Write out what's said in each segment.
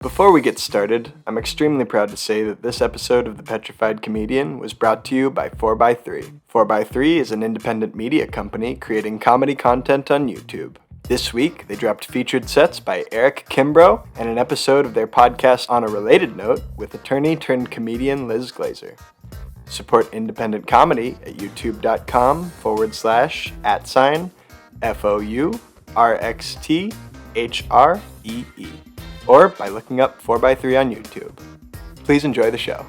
Before we get started, I'm extremely proud to say that this episode of The Petrified Comedian was brought to you by 4x3. 4x3 is an independent media company creating comedy content on YouTube. This week, they dropped featured sets by Eric Kimbrough and an episode of their podcast On a Related Note with attorney-turned-comedian Liz Glazer. Support independent comedy at youtube.com/@FOURXTHREE or by looking up 4x3 on YouTube. Please enjoy the show.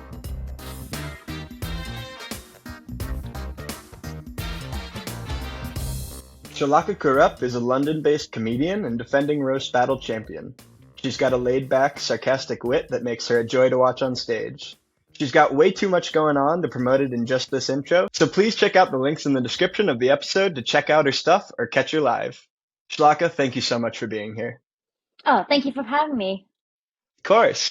Shalaka Kurup is a London-based comedian and defending roast battle champion. She's got a laid-back, sarcastic wit that makes her a joy to watch on stage. She's got way too much going on to promote it in just this intro, so please check out the links in the description of the episode to check out her stuff or catch her live. Shalaka, thank you so much for being here. Oh, thank you for having me. Of course.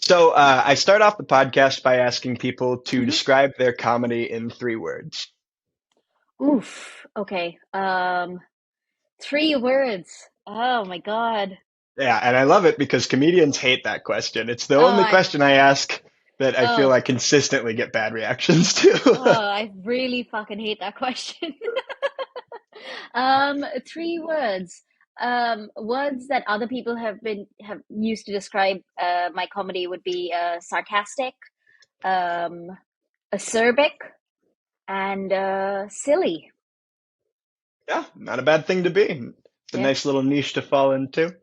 So I start off the podcast by asking people to describe their comedy in 3 words. Oof. Okay. 3 words. Oh my God. Yeah, and I love it because comedians hate that question. It's the Oh, only question I ask that I feel I consistently get bad reactions to. I really fucking hate that question. 3 words. Words that other people have used to describe my comedy would be sarcastic, acerbic, and silly. Yeah, not a bad thing to be. It's a Yeah. nice little niche to fall into.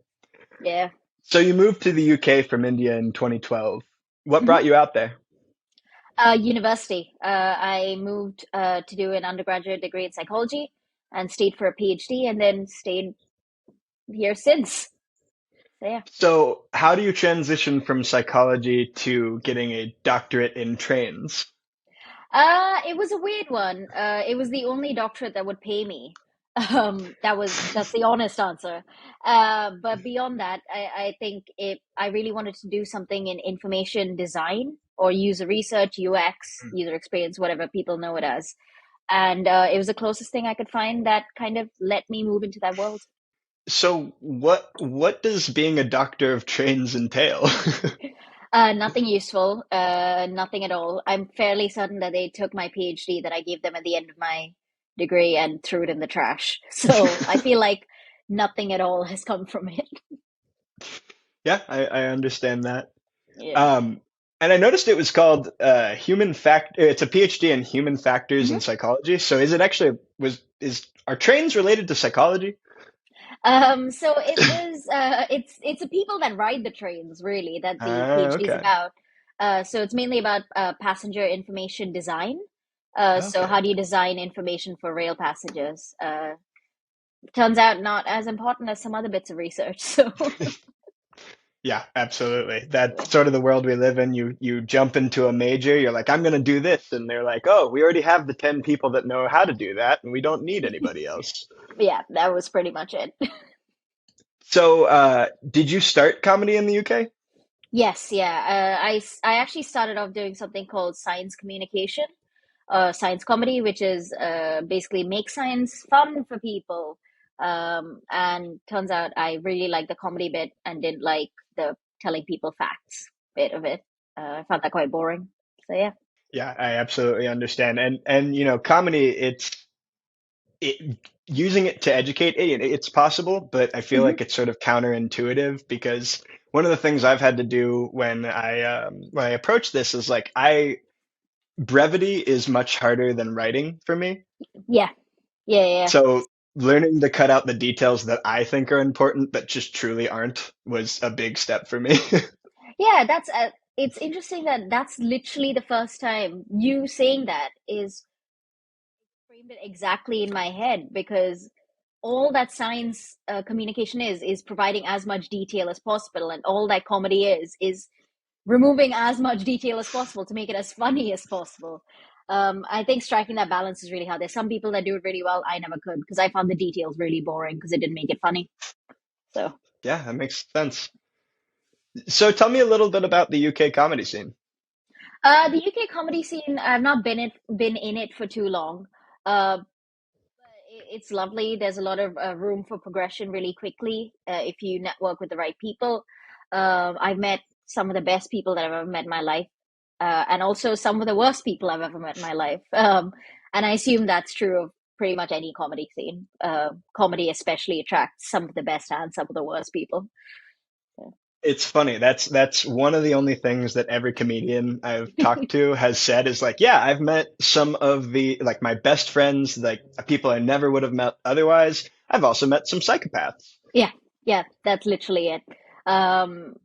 Yeah. So you moved to the UK from India in 2012. What brought you out there? University. I moved to do an undergraduate degree in psychology and stayed for a PhD and then stayed here since. So yeah. So how do you transition from psychology to getting a doctorate in trains? It was a weird one. It was the only doctorate that would pay me. That's the honest answer. But beyond that, I think I really wanted to do something in information design or user research, UX, user experience, whatever people know it as. And it was the closest thing I could find that kind of let me move into that world. So what does being a doctor of trains entail? Nothing useful, nothing at all. I'm fairly certain that they took my PhD that I gave them at the end of my degree and threw it in the trash. So I feel like nothing at all has come from it. Yeah, I understand that. Yeah. And I noticed it was called human fact. It's a PhD in human factors Mhm. in psychology. So is it actually are trains related to psychology? So it was it's the people that ride the trains really that the PhD is Okay. about. So it's mainly about passenger information design. So Okay. how do you design information for rail passengers? Turns out not as important as some other bits of research. So Yeah, absolutely. That's sort of the world we live in. You jump into a major, you're like, I'm gonna do this, and they're like, oh, we already have the 10 people that know how to do that, and we don't need anybody else. yeah, that was pretty much it. So, did you start comedy in the UK? Yes, yeah. I actually started off doing something called science communication, science comedy, which is basically make science fun for people. And turns out I really liked the comedy bit and didn't like the telling people facts bit of it. I found that quite boring. So yeah. Yeah, I absolutely understand. And comedy, it using it to educate, it's possible, but I feel Hmm. like it's sort of counterintuitive because one of the things I've had to do when I approach this is like I brevity is much harder than writing for me. Yeah, yeah, yeah. So learning to cut out the details that I think are important but just truly aren't was a big step for me. Yeah, that's it's interesting that that's literally the first time you saying that is framed it exactly in my head because all that science communication is providing as much detail as possible, and all that comedy is removing as much detail as possible to make it as funny as possible. I think striking that balance is really hard. There's some people that do it really well. I never could because I found the details really boring because it didn't make it funny. So, Yeah, that makes sense. So tell me a little bit about the UK comedy scene. the UK comedy scene, I've not been in it for too long. Uh, it's lovely. There's a lot of room for progression really quickly if you network with the right people. I've met some of the best people that I've ever met in my life, and also some of the worst people I've ever met in my life. And I assume that's true of pretty much any comedy scene. Comedy especially attracts some of the best and some of the worst people. So, It's funny. That's one of the only things that every comedian I've talked to has said is like, yeah, I've met some of the like my best friends, like people I never would have met otherwise. I've also met some psychopaths. yeah, yeah, that's literally it.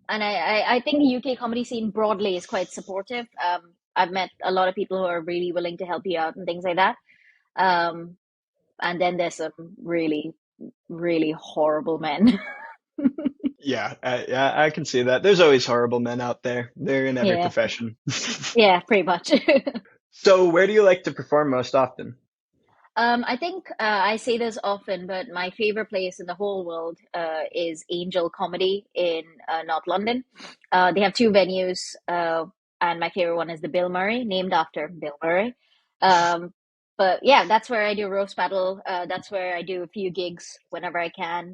And I think the UK comedy scene broadly is quite supportive. I've met a lot of people who are really willing to help you out and things like that. Um, and then there's some really, really horrible men. Yeah, I can see that. There's always horrible men out there. They're in every Yeah, profession. yeah, pretty much. So, where do you like to perform most often? I think I say this often, but my favorite place in the whole world is Angel Comedy in North London. They have two venues, and my favorite one is the Bill Murray, named after Bill Murray. Um, but yeah, that's where I do roast battle. That's where I do a few gigs whenever I can.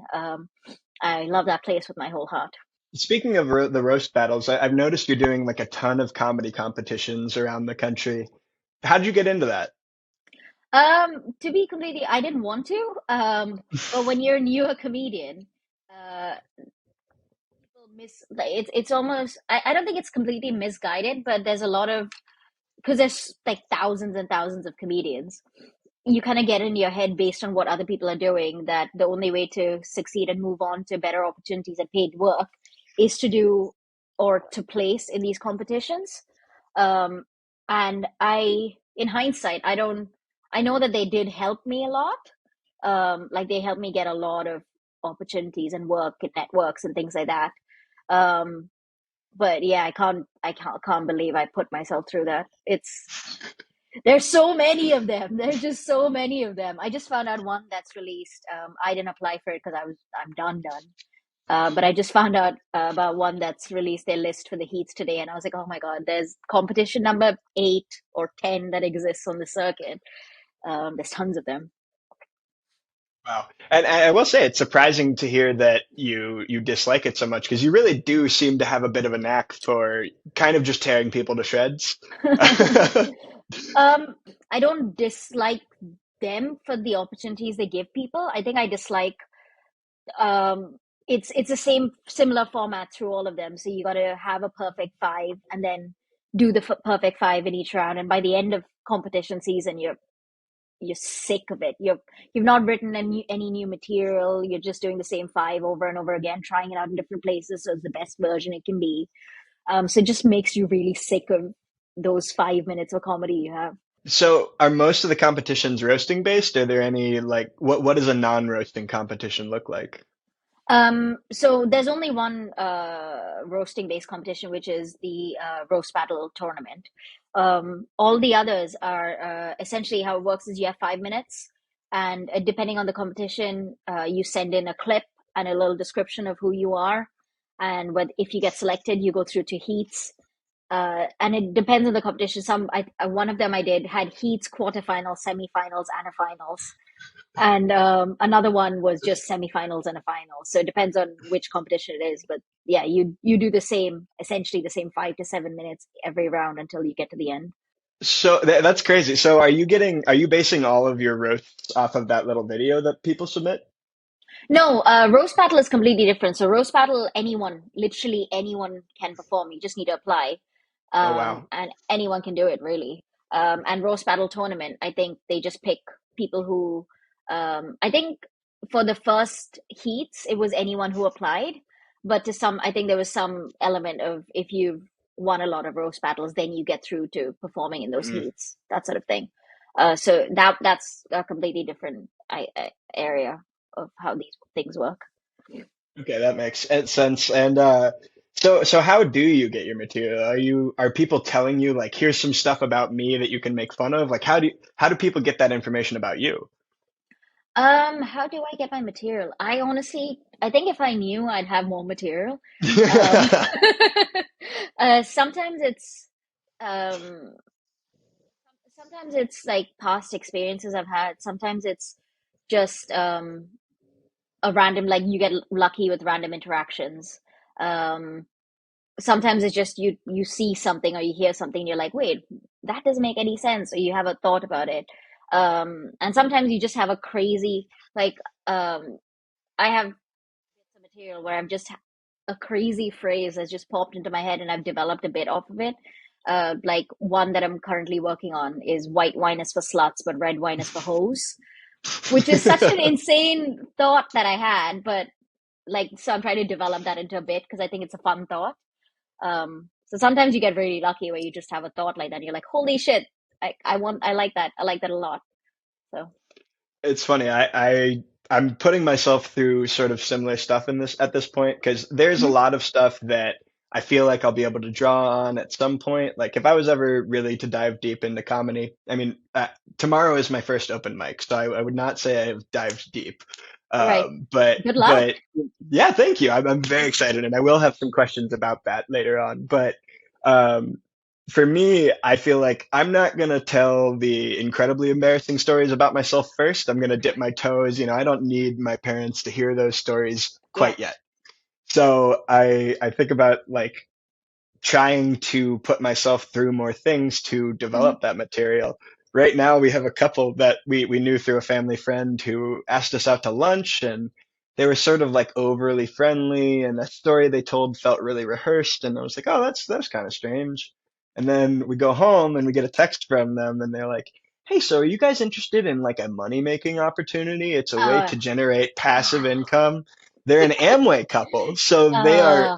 I love that place with my whole heart. Speaking of the roast battles, I've noticed you're doing like a ton of comedy competitions around the country. How'd you get into that? To be completely, I didn't want to. But when you're a newer comedian, uh, people like it's almost I don't think it's completely misguided, but there's a lot of because there's like thousands and thousands of comedians. You kind of get in your head based on what other people are doing that the only way to succeed and move on to better opportunities and paid work is to do or to place in these competitions. Um, and in hindsight, I know that they did help me a lot. Like they helped me get a lot of opportunities and work and networks and things like that. Um, but yeah, can't believe I put myself through that. There's so many of them. There's just so many of them. I just found out one that's released. I didn't apply for it because I'm done. But I just found out about one that's released their list for the heats today, and I was like, oh my god, there's competition number 8 or 10 that exists on the circuit. There's tons of them. Wow. And I will say it's surprising to hear that you dislike it so much because you really do seem to have a bit of a knack for kind of just tearing people to shreds. um, I don't dislike them for the opportunities they give people. I think I dislike um it's the same similar format through all of them, so you got to have a perfect five and then do the perfect five in each round, and by the end of competition season you're sick of it. You've not written any new material. You're just doing the same five over and over again, trying it out in different places so it's the best version it can be. So it just makes you really sick of those 5 minutes of comedy you have. So are most of the competitions roasting based? Are there any like what does a non-roasting competition look like? So there's only one roasting based competition, which is the roast battle tournament. All the others are essentially how it works is you have 5 minutes, and depending on the competition, you send in a clip and a little description of who you are, and if you get selected, you go through to heats. And it depends on the competition. One of them I did had heats, quarterfinals, semifinals, and a finals, and another one was just semifinals and a final. So it depends on which competition it is, but yeah, you do the same, essentially the same 5 to 7 minutes every round until you get to the end. So that's crazy. So are you basing all of your roasts off of that little video that people submit? No, roast battle is completely different. So roast battle, anyone, literally anyone can perform. You just need to apply, Oh wow. and anyone can do it really. And roast battle tournament, I think they just pick people who, I think for the first heats, it was anyone who applied. But I think there was some element of if you've won a lot of roast battles, then you get through to performing in those Mm. heats, that sort of thing. So that's a completely different area of how these things work. Okay, that makes sense. And so how do you get your material? Are people telling you like here's some stuff about me that you can make fun of? Like how do people get that information about you? How do I get my material? I think if I knew, I'd have more material. Um, sometimes um, sometimes it's like past experiences I've had. Sometimes it's just a random, like you get lucky with random interactions. Um, Sometimes it's just you see something or you hear something and you're like, wait, that doesn't make any sense, or you have a thought about it. And sometimes you just have a crazy, like, I have some material where I've just a crazy phrase has just popped into my head and I've developed a bit off of it. Like one that I'm currently working on is white wine is for sluts, but red wine is for hoes, which is such an insane thought that I had, but like, so I'm trying to develop that into a bit because I think it's a fun thought. So sometimes you get really lucky where you just have a thought like that. And you're like, holy shit, I like that. I like that a lot. So, It's funny. I'm putting myself through sort of similar stuff in this at this point because there's a mhm. lot of stuff that I feel like I'll be able to draw on at some point. Like if I was ever really to dive deep into comedy, I mean, tomorrow is my first open mic, so I would not say I have dived deep. Right. But Good luck. yeah, thank you. I'm very excited, and I will have some questions about that later on. But um, for me, I feel like I'm not going to tell the incredibly embarrassing stories about myself first. I'm going to dip my toes. I don't need my parents to hear those stories Yeah. quite yet. So I think about like trying to put myself through more things to Hmm. develop that material. Right now, we have a couple that we knew through a family friend who asked us out to lunch, and they were sort of like overly friendly, and the story they told felt really rehearsed, and I was like, oh, that's kind of strange. And then we go home and we get a text from them, and they're like, hey, so are you guys interested in like a money making opportunity? It's a way Uh, to generate passive income. They're an Amway couple, so they are uh,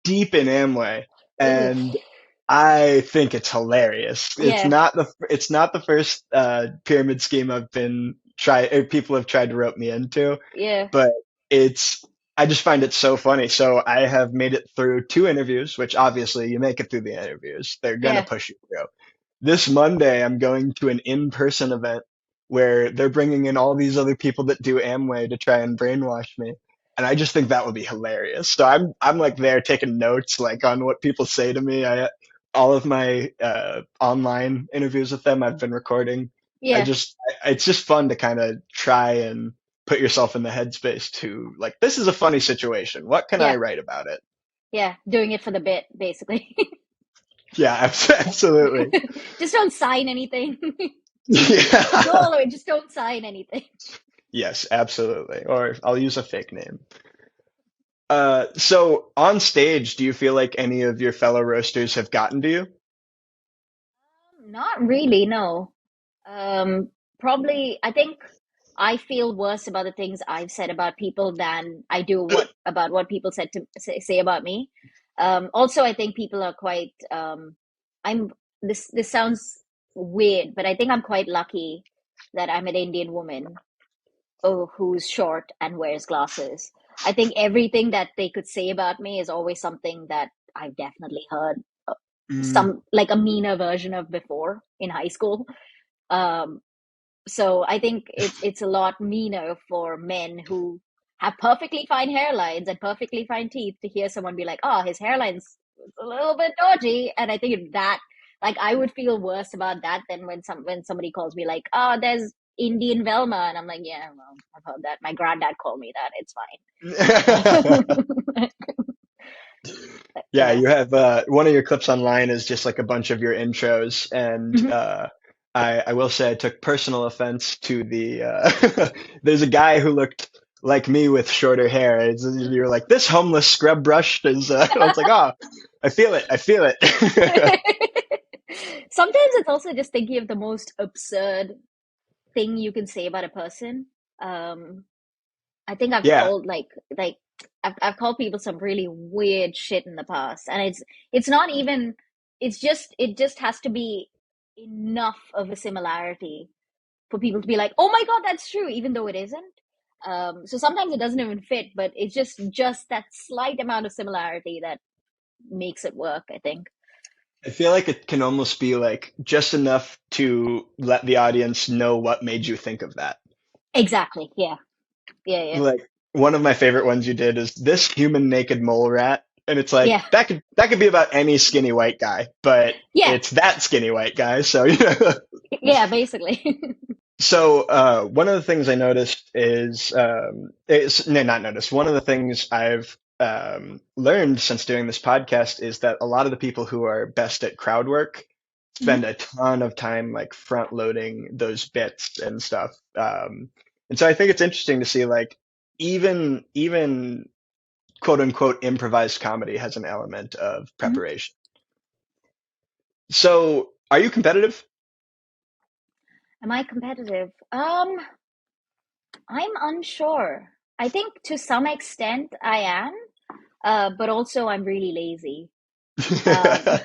deep in Amway, ooh, and I think it's hilarious. yeah, It's not the first pyramid scheme I've been try or people have tried to rope me into, yeah, but it's I just find it so funny. So I have made it through two interviews, which obviously you make it through the interviews. They're gonna yeah, push you through. This Monday, I'm going to an in-person event where they're bringing in all these other people that do Amway to try and brainwash me. And I just think that would be hilarious. So I'm like there taking notes like on what people say to me. All of my online interviews with them I've been recording. yeah, It's just fun to kind of try and put yourself in the headspace to like this is a funny situation. What can I yeah, write about it? yeah. Doing it for the bit, basically. Yeah, absolutely. Just don't sign anything. Go Yeah. all the way. Just don't sign anything. Yes, absolutely. Or I'll use a fake name. So on stage, do you feel like any of your fellow roasters have gotten to you? Not really, no. Um, Probably, I think I feel worse about the things I've said about people than I do what people said to say about me. Also, I think people are quite. I'm this sounds weird, but I think I'm quite lucky that I'm an Indian woman, who's short and wears glasses. I think everything that they could say about me is always something that I've definitely heard Mm, some like a meaner version of before in high school. Um, so I think it's a lot meaner for men who have perfectly fine hairlines and perfectly fine teeth to hear someone be like, "Oh, his hairline's a little bit dodgy," and I think that like I would feel worse about that than when somebody calls me like, "Oh, there's Indian Velma," and I'm like, "Yeah, well, I've heard that. My granddad called me that. It's fine." yeah, Yeah. you have one of your clips online is just like a bunch of your intros, and Mhm. I will say I took personal offense to the there's a guy who looked like me with shorter hair. You're like this homeless scrub brush is. I was like, oh, I feel it, I feel it. Sometimes it's also just thinking of the most absurd thing you can say about a person. Um, I think I've Yeah, called like I've called people some really weird shit in the past, and it's not even it just has to be enough of a similarity for people to be like, oh my god, that's true, even though it isn't. So sometimes it doesn't even fit, but it's just that slight amount of similarity that makes it work, I think. I feel like it can almost be like just enough to let the audience know what made you think of that. Exactly. Yeah. Yeah. Yeah. Like one of my favorite ones you did is this human naked mole rat, and it's like Yeah. that could be about any skinny white guy, but Yeah. it's that skinny white guy. So you know. Yeah. Basically. So one of the things I noticed is no, not noticed. One of the things I've learned since doing this podcast is that a lot of the people who are best at crowd work spend Hmm. a ton of time like front loading those bits and stuff. And so I think it's interesting to see like even quote unquote improvised comedy has an element of Hmm. preparation. So are you competitive? Am I competitive? I'm unsure. I think to some extent I am, but also I'm really lazy. Um,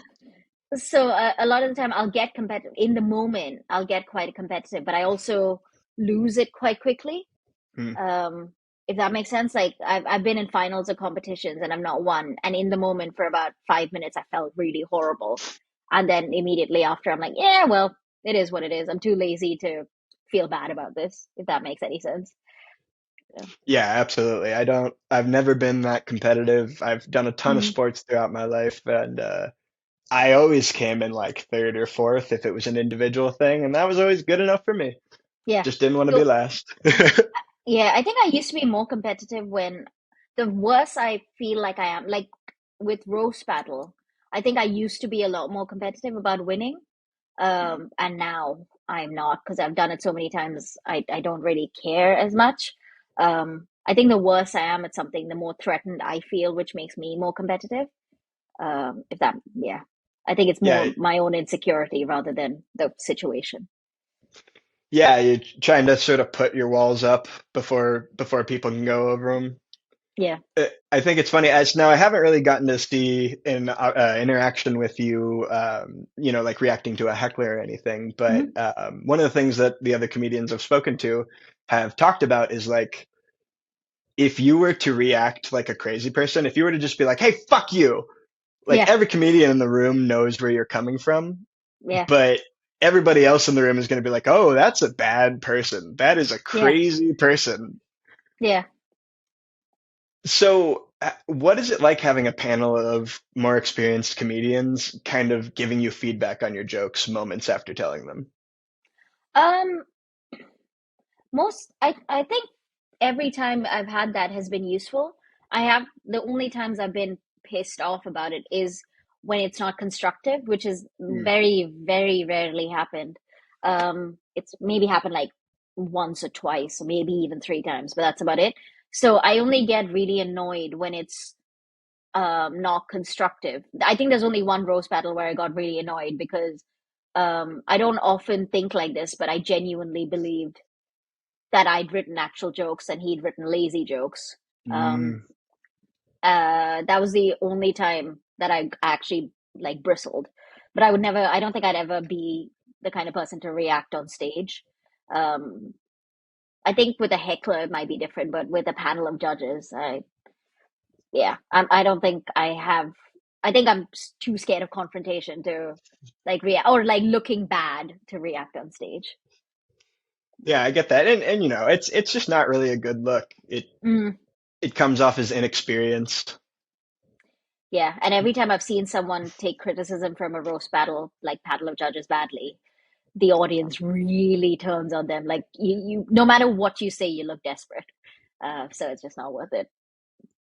so a lot of the time I'll get competitive in the moment. I'll get quite competitive, but I also lose it quite quickly. Hmm. Um, if that makes sense. Like I've been in finals of competitions and I've not won, and in the moment for about 5 minutes I felt really horrible, and then immediately after I'm like, yeah, well, it is what it is. I'm too lazy to feel bad about this. If that makes any sense. Yeah. Yeah, absolutely. I've never been that competitive. I've done a ton of Mhm. sports throughout my life, and I always came in like third or fourth if it was an individual thing, and that was always good enough for me. Yeah. Just didn't want to be So last. yeah, I think I used to be more competitive when the worse I feel like I am, like with roast battle. I think I used to be a lot more competitive about winning. And now I'm not because I've done it so many times. I don't really care as much. I think the worse I am at something, the more threatened I feel, which makes me more competitive. If that, yeah, I think it's Yeah, more my own insecurity rather than the situation. yeah, you're trying to sort of put your walls up before people can go over them. Yeah. I think it's funny as now I haven't really gotten to see an interaction with you, like reacting to a heckler or anything. But Hmm. one of the things that the other comedians I've spoken to have talked about is like if you were to react like a crazy person, if you were to just be like, "Hey, fuck you," like Yeah. every comedian in the room knows where you're coming from, Yeah. but everybody else in the room is going to be like, "Oh, that's a bad person. That is a Yeah. crazy person." Yeah. So, what is it like having a panel of more experienced comedians kind of giving you feedback on your jokes moments after telling them? Um, I think every time I've had that has been useful. I have the only times I've been pissed off about it is when it's not constructive, which is Mm. very, very rarely happened. It's maybe happened like once or twice, or maybe even three times, but that's about it. So I only get really annoyed when it's not constructive. I think there's only one roast battle where I got really annoyed because I don't often think like this, but I genuinely believed that I'd written actual jokes and he'd written lazy jokes. Um, Mm. that was the only time that I actually like bristled. But I would never, I don't think I'd ever be the kind of person to react on stage. Um, I think with a heckler it might be different, but with a panel of judges, yeah, I don't think I have. I think I'm too scared of confrontation to like react or like looking bad to react on stage. Yeah, I get that, and it's just not really a good look. Mm. It comes off as inexperienced. Yeah, and every time I've seen someone take criticism from a roast battle, like Battle of Judges, badly, the audience really turns on them. Like no matter what you say, you look desperate. So it's just not worth it.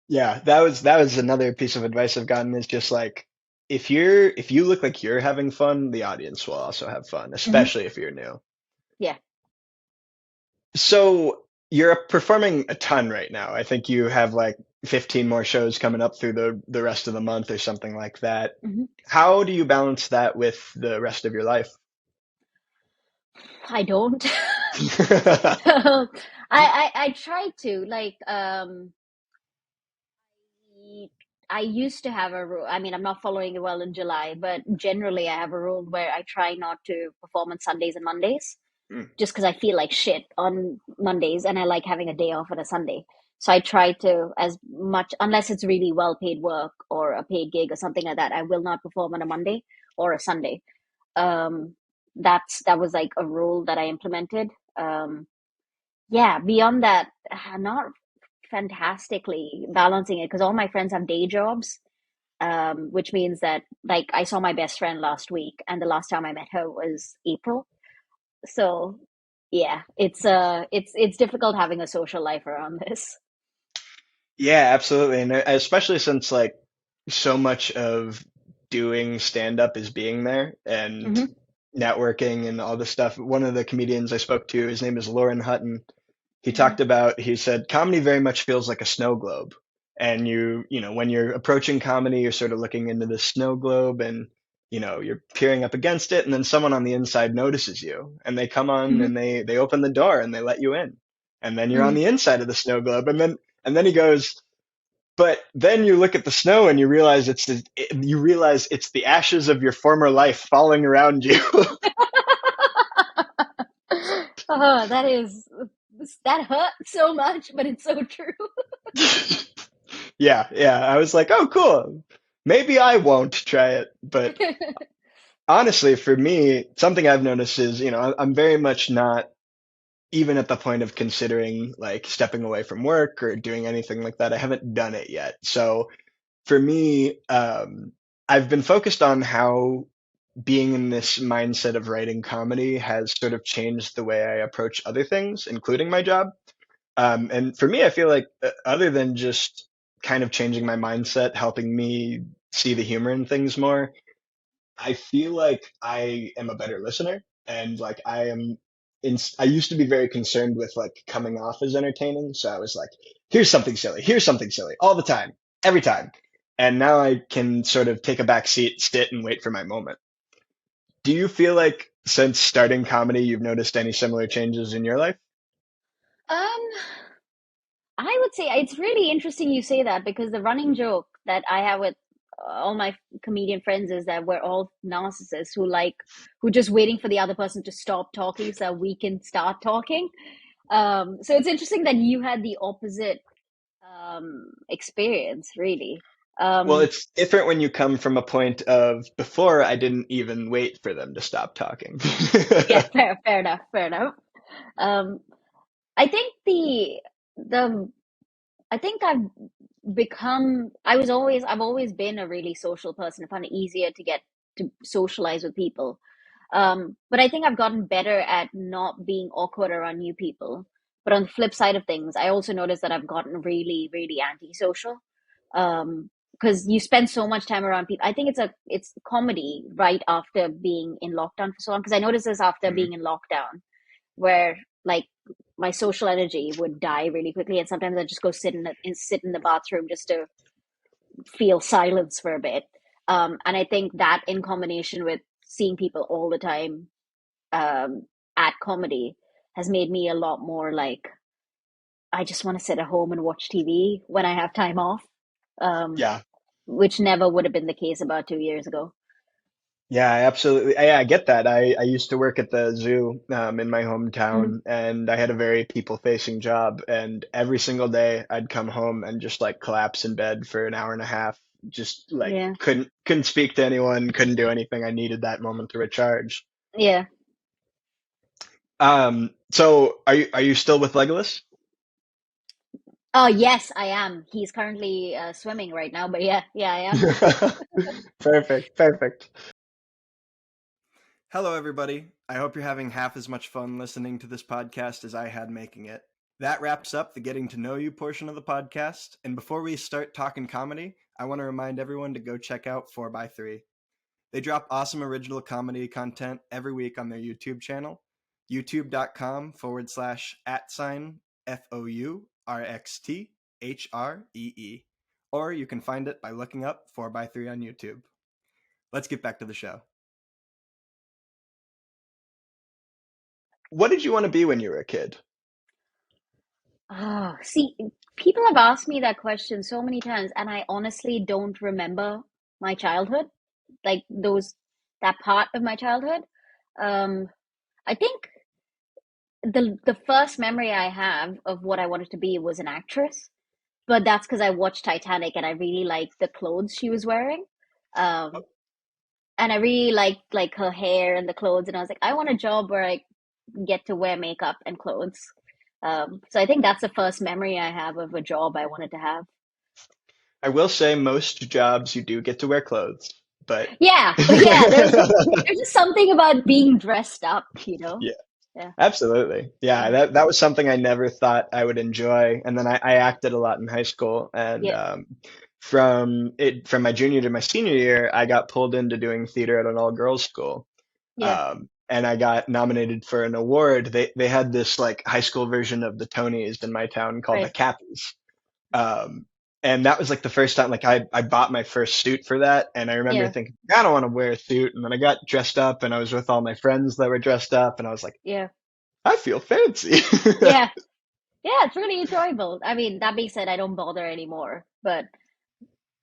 Yeah, that was another piece of advice I've gotten is just like if you look like you're having fun, the audience will also have fun, Hmm. especially if you're new. Yeah. So you're performing a ton right now. I think you have like 15 more shows coming up through the rest of the month or something like that. Hmm. How do you balance that with the rest of your life? I don't. I try to like I used to have a rule. I mean, I'm not following it well in July, but generally I have a rule where I try not to perform on Sundays and Mondays Mm. just because I feel like shit on Mondays and I like having a day off on a Sunday. So I try to, as much, unless it's really well paid work or a paid gig or something like that, I will not perform on a Monday or a Sunday. Um, that was like a rule that I implemented. Um, yeah, beyond that, not fantastically balancing it because all my friends have day jobs, which means that like I saw my best friend last week, and the last time I met her was April. So yeah, it's difficult having a social life around this. Yeah, absolutely. And especially since like so much of doing stand up is being there and Hmm. networking and all this stuff. One of the comedians I spoke to, his name is Lauren Hutton. He Hmm. talked about, he said, comedy very much feels like a snow globe. And when you're approaching comedy, you're sort of looking into the snow globe and, you're peering up against it. And then someone on the inside notices you and they come on Hmm. and they open the door and they let you in. And then you're on Hmm. the inside of the snow globe. And then he goes, but then you look at the snow and you realize it's the ashes of your former life falling around you. Oh, that hurt so much, but it's so true. Yeah, yeah. I was like, oh, cool. Maybe I won't try it. But honestly, for me, something I've noticed is, I'm very much not even at the point of considering like stepping away from work or doing anything like that. I haven't done it yet. So for me, I've been focused on how being in this mindset of writing comedy has sort of changed the way I approach other things, including my job. And for me, I feel like other than just kind of changing my mindset, helping me see the humor in things more, I feel like I am a better listener. And like I used to be very concerned with like coming off as entertaining. So I was like, here's something silly all the time, every time. And now I can sort of take a back seat, sit and wait for my moment. Do you feel like since starting comedy, you've noticed any similar changes in your life? Um, I would say it's really interesting you say that because the running joke that I have with all my comedian friends is that we're all narcissists who just waiting for the other person to stop talking so that we can start talking. So it's interesting that you had the opposite experience, really. Well, Um, it's different when you come from a point of before I didn't even wait for them to stop talking. yeah, fair enough, fair enough. Um, I think the I think I've always been a really social person. I find it easier to get to socialize with people. But I think I've gotten better at not being awkward around new people. But on the flip side of things, I also noticed that I've gotten really, really antisocial. Because you spend so much time around people. I think it's comedy right after being in lockdown for so long. Because I noticed this after Mhm. being in lockdown, where like my social energy would die really quickly, and sometimes I just go sit in the bathroom just to feel silence for a bit. And I think that in combination with seeing people all the time at comedy has made me a lot more like I just want to sit at home and watch TV when I have time off, um, Yeah. which never would have been the case about 2 years ago. Yeah, I absolutely. I get that. I used to work at the zoo in my Mhm. hometown, and I had a very people-facing job. And every single day, I'd come home and just like collapse in bed for an hour and a half. Just like Yeah, couldn't speak to anyone, couldn't do anything. I needed that moment to recharge. yeah. So are you still with Legolas? Oh yes, I am. He's currently swimming right now, but yeah, yeah, I am. Perfect, perfect. Hello, everybody. I hope you're having half as much fun listening to this podcast as I had making it. That wraps up the getting to know you portion of the podcast. And before we start talking comedy, I want to remind everyone to go check out 4x3. They drop awesome original comedy content every week on their YouTube channel, youtube.com/ at sign FOURXTHREE. Or you can find it by looking up 4x3 on YouTube. Let's get back to the show. What did you want to be when you were a kid? Oh, see, people have asked me that question so many times, and I honestly don't remember my childhood, like that part of my childhood. Um, I think the first memory I have of what I wanted to be was an actress, but that's because I watched Titanic and I really liked the clothes she was wearing. Um, and I really liked like her hair and the clothes, and I was like, I want a job where I get to wear makeup and clothes. So I think that's the first memory I have of a job I wanted to have. I will say most jobs you do get to wear clothes, but Yeah, yeah. There's just something about being dressed up. yeah. Yeah. Absolutely. Yeah, Mm. that was something I never thought I would enjoy. And then I acted a lot in high school, and Yeah. from my junior to my senior year, I got pulled into doing theater at an all-girls school. Yeah. And I got nominated for an award. They had this like high school version of the Tonys in my town called the Right. Cappies. Um, and that was like the first time like I bought my first suit for that, and I remember Yeah. thinking, I don't want to wear a suit. And then I got dressed up, and I was with all my friends that were dressed up, and I was like, Yeah. I feel fancy. Yeah. Yeah, it's really enjoyable. I mean, that being said, I don't bother anymore, but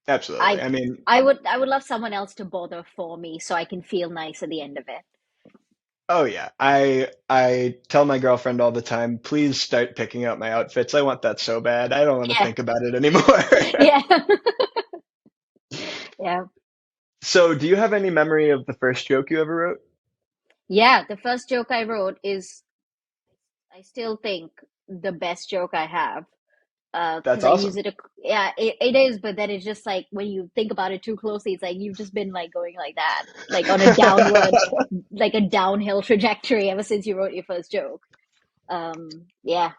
Absolutely. I I mean, I would love someone else to bother for me so I can feel nice at the end of it. oh yeah. I tell my girlfriend all the time, please start picking out my outfits. I want that so bad. I don't want to Yeah. think about it anymore. Yeah. Yeah. So, do you have any memory of the first joke you ever wrote? Yeah, the first joke I wrote is I still think the best joke I have. That's Because I use awesome. it, yeah, it is, but then it's just like when you think about it too closely, it's like you've just been like going like that, like on a downward, like a downhill trajectory ever since you wrote your first joke. Yeah.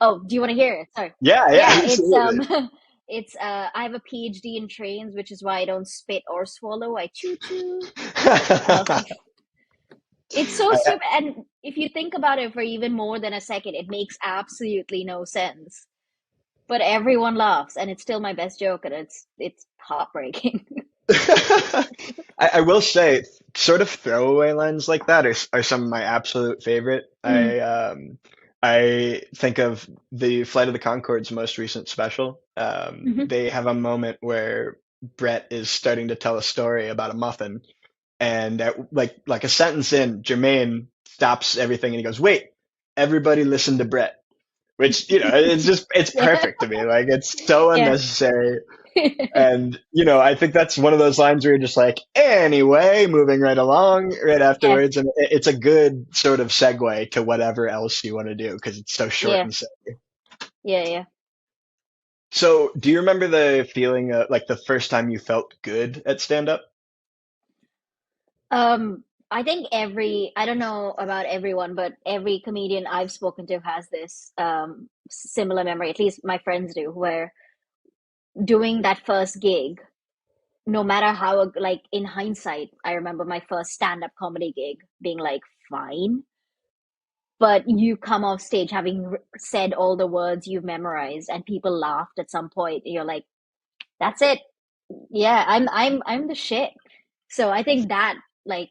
Oh, do you want to hear it? Sorry. Yeah, yeah, Yeah, it's absolutely. it's I have a PhD in trains, which is why I don't spit or swallow. I choo choo. Um, it's so I, stupid, and if you think about it for even more than a second, it makes absolutely no sense. But everyone laughs, and it's still my best joke, and it's heartbreaking. I will say, sort of throwaway lines like that are some of my absolute favorite. Mm, I think of the Flight of the Conchords' most recent special. hmm. They have a moment where Brett is starting to tell a story about a muffin, and like a sentence in, Jermaine stops everything and he goes, "Wait, everybody listen to Brett." Which, it's Yeah, perfect to me. Like it's so yeah, unnecessary. And, I think that's one of those lines where you're just like, anyway, moving right along right yeah, afterwards. And it's a good sort of segue to whatever else you want to do because it's so short yeah, and simple. yeah, yeah. So, do you remember the feeling, like the first time you felt good at stand up? I think I don't know about everyone, but every comedian I've spoken to has this similar memory. At least my friends do, where doing that first gig, no matter how, like in hindsight, I remember my first stand-up comedy gig being like fine, but you come off stage having said all the words you've memorized, and people laughed at some point. And you're like, that's it. Yeah, I'm the shit. So I think that like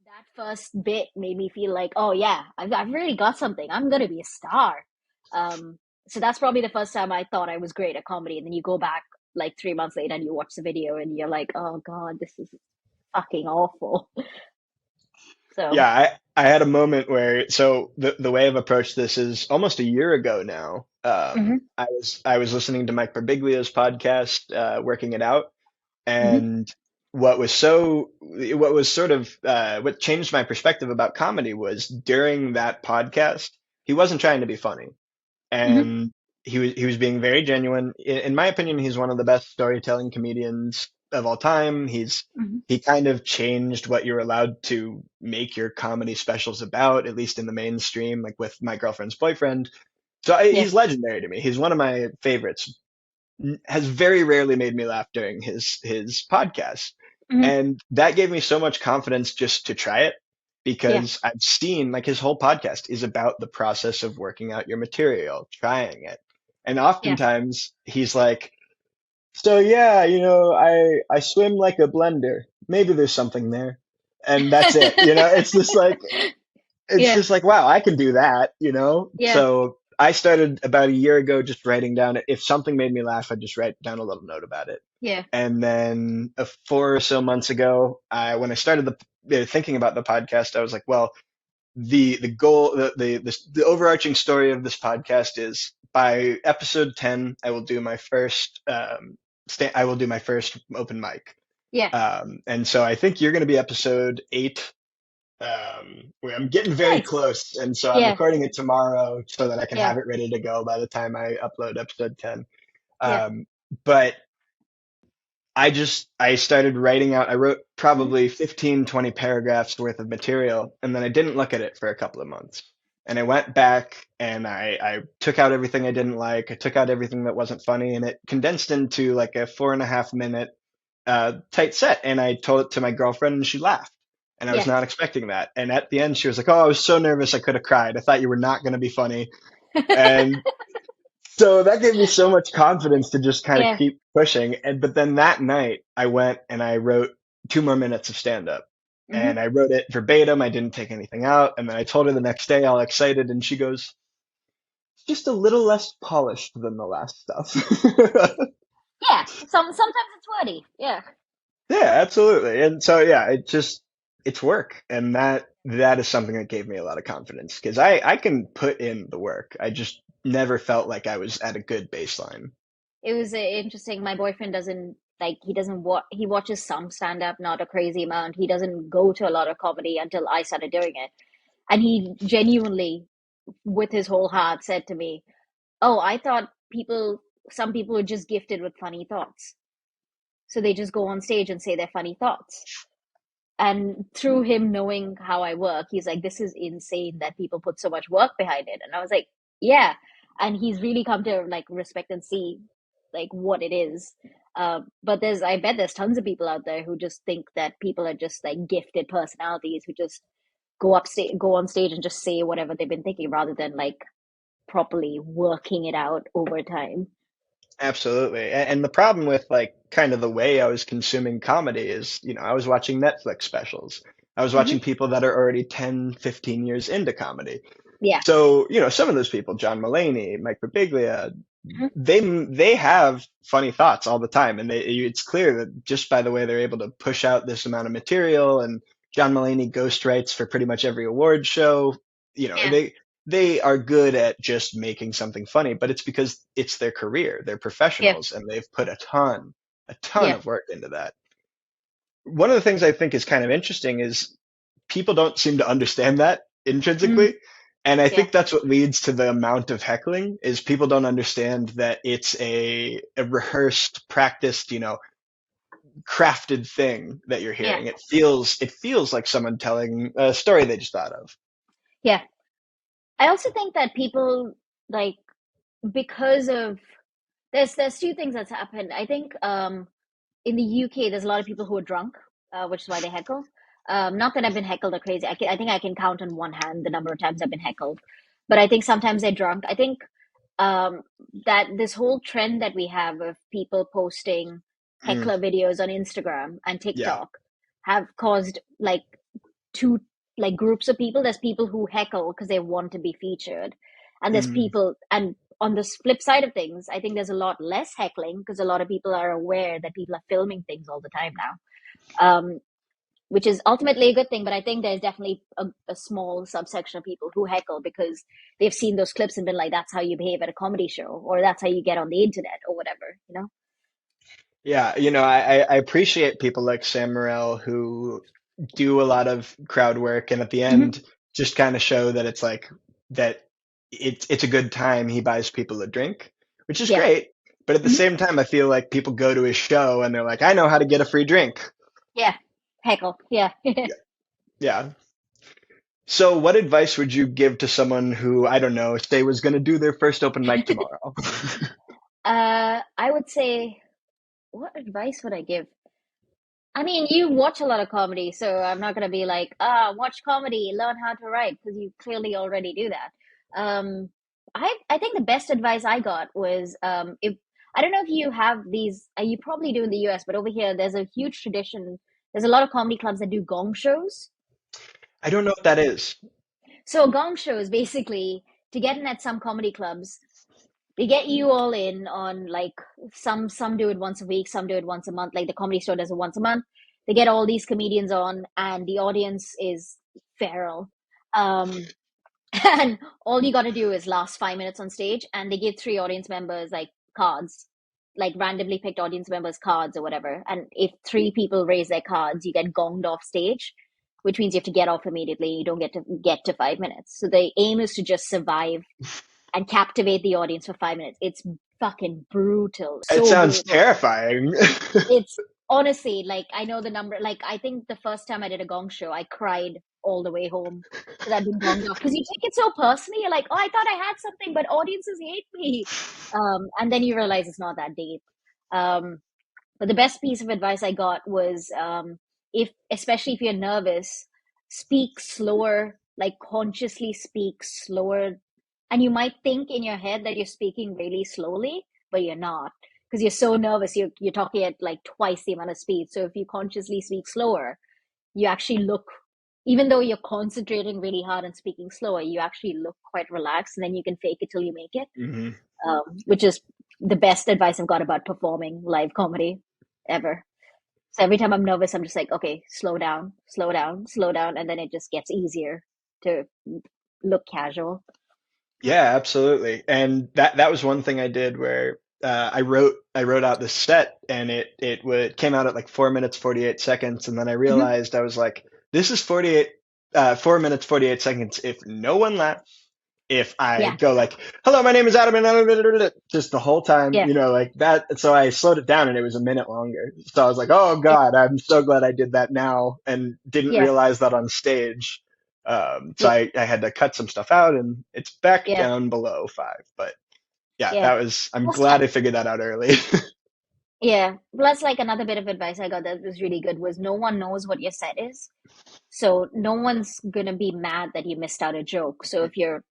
that first bit made me feel like, oh yeah, I've really got something. I'm gonna be a star. Um, so that's probably the first time I thought I was great at comedy. And then you go back like 3 months later and you watch the video and you're like, oh God, this is fucking awful. So, Yeah, I had a moment where, so the way I've approached this is almost a year ago now. hmm. I was listening to Mike Birbiglia's podcast, Working It Out. Hmm. And what changed my perspective about comedy was during that podcast, he wasn't trying to be funny, Hmm. and he was being very genuine. In my opinion, he's one of the best storytelling comedians of all time. Hmm. He kind of changed what you're allowed to make your comedy specials about, at least in the mainstream, like with My Girlfriend's Boyfriend. So Yeah. he's legendary to me. He's one of my favorites, has very rarely made me laugh during his podcast. Hmm. And that gave me so much confidence just to try it Yeah. because I've seen like his whole podcast is about the process of working out your material, trying it. And Yeah. oftentimes he's like, so yeah, I swim like a blender. Maybe there's something there. And that's it. It's Yeah. just like, wow, I can do that. Yeah. So I started about a year ago just writing down, if something made me laugh, I'd just write down a little note about it. Yeah. And then 4 or so months ago, when I started thinking about the podcast, I was like, well, the goal, the overarching story of this podcast is by episode 10, I will do my first open mic. Yeah. And so I think you're going to be episode 8, where I'm getting very Nice. close, and so I'm Yeah. recording it tomorrow so that I can Yeah. have it ready to go by the time I upload episode 10. Yeah. Um, but I started writing out. I wrote Mhm. probably 15, 20 paragraphs worth of material, and then I didn't look at it for a couple of months. And I went back and I took out everything I didn't like. I took out everything that wasn't funny, and it condensed into like a 4.5 minute tight set. And I told it to my girlfriend, and she laughed. And I was Yeah. not expecting that. And at the end, she was like, "Oh, I was so nervous I could have cried. I thought you were not going to be funny." And so that gave me so much confidence to just kind of Yeah. keep pushing. And but then that night I went and I wrote 2 more minutes of stand up. Hmm. And I wrote it verbatim. I didn't take anything out. And then I told her the next day, all excited, and she goes, "It's just a little less polished than the last stuff." Yeah. Sometimes it's wordy. Yeah. Yeah, absolutely. And so yeah, it's work. And that is something that gave me a lot of confidence because I can put in the work. I just never felt like I was at a good baseline. It was interesting. My boyfriend doesn't like he doesn't he watches some stand up, not a crazy amount. He doesn't go to a lot of comedy until I started doing it. And he genuinely, with his whole heart, said to me, "Oh, I thought some people were just gifted with funny thoughts. So they just go on stage and say their funny thoughts." And through him knowing how I work, he's like, "This is insane that people put so much work behind it." And I was like, "Yeah." And he's really come to like respect and see like what it is. But I bet there's tons of people out there who just think that people are just like gifted personalities who just go on stage and just say whatever they've been thinking rather than like properly working it out over time. Absolutely. And the problem with like kind of the way I was consuming comedy is, I was watching Netflix specials. I was watching Hmm. people that are already 10, 15 years into comedy. Yeah. So, some of those people, John Mulaney, Mike Birbiglia, Hmm. they have funny thoughts all the time, and it's clear that just by the way they're able to push out this amount of material, and John Mulaney ghost writes for pretty much every award show. Yeah. They are good at just making something funny, but it's because it's their career. They're Yeah. professionals, and they've put a ton Yeah. of work into that. One of the things I think is kind of interesting is people don't seem to understand that Mm. intrinsically. And I Yeah. think that's what leads to the amount of heckling is people don't understand that it's a rehearsed, practiced, crafted thing that you're Yeah. hearing. It feels like someone telling a story they just thought of. Yeah. I also think that people like because of there's two things that's happened. I think in the UK there's a lot of people who are drunk, which is why they heckle. Not that I've been heckled or crazy. I think I can count on one hand the number of times I've been heckled, but I think sometimes they're drunk. I think um, that this whole trend that we have of people posting Mm, heckler videos on Instagram and yeah. TikTok have caused like two like groups of people. There's people who heckle because they want to be featured, and there's Mm, people. And on the flip side of things, I think there's a lot less heckling because a lot of people are aware that people are filming things all the time now, which is ultimately a good thing. But I think there's definitely a small subsection of people who heckle because they've seen those clips and been like, "That's how you behave at a comedy show," or "That's how you get on the internet," or whatever. You know? yeah. I appreciate people like Sam Morril who do a lot of crowd work and at the Mm-hmm. end just kind of show that it's like that it's a good time. He buys people a drink, which is Yeah. great. But at the Mm-hmm. same time, I feel like people go to his show and they're like, I know how to get a free drink. Yeah. Heckle. Yeah. Yeah. Yeah. So what advice would you give to someone who, I don't know, say was going to do their first open mic tomorrow? I would say, what advice would I give? I mean, you watch a lot of comedy, so I'm not gonna be like, watch comedy, learn how to write, because you clearly already do that. Um, I think the best advice I got was if I don't know if you have these, you probably do in the US, but over here there's a huge tradition. There's a lot of comedy clubs that do gong shows. I don't know what that is. So gong shows basically to get in at some comedy clubs, they get you all in on like some do it once a week, some do it once a month. Like the Comedy Store does it once a month. They get all these comedians on, and the audience is feral. Um, and all you got to do is last 5 minutes on stage, and they give three audience members like cards, like randomly picked audience members cards or whatever. And if three people raise their cards, you get gonged off stage, which means you have to get off immediately. You don't get to 5 minutes. So the aim is to just survive and captivate the audience for 5 minutes. It's fucking brutal, It so sounds brutal. terrifying. It's honestly like I know the number. Like I think the first time I did a gong show, I cried all the way home because I'd been gonged off. Because you take it so personally. You're like, oh, I thought I had something, but audiences hate me. And then you realize it's not that deep. Um, but the best piece of advice I got was if, especially if you're nervous, speak slower, like consciously speak slower. And you might think in your head that you're speaking really slowly, but you're not because you're so nervous. You're talking at like twice the amount of speed. So if you consciously speak slower, you actually look, even though you're concentrating really hard and speaking slower, you actually look quite relaxed, and then you can fake it till you make it, Hmm. which is the best advice I've got about performing live comedy ever. So every time I'm nervous, I'm just like, okay, slow down, slow down, slow down, and then it just gets easier to look casual. Yeah, absolutely. And that was one thing I did where I wrote out this set, and it came out at like 4 minutes 48 seconds, and then I Hmm. realized I was like, this is 4 minutes 48 seconds if no one laughs, if I Yeah, go like, hello, my name is Adam, and just the whole time, yeah, like that. So I slowed it down, and it was a minute longer. So I was like, oh yeah, God, I'm so glad I did that now and didn't yeah, realize that on stage. So yeah, I had to cut some stuff out, and it's back yeah, down below 5. But yeah, yeah. I'm Plus, glad I figured that out early. yeah. Plus, like another bit of advice I got that was really good was no one knows what your set is. So no one's gonna be mad that you missed out a joke. So if you're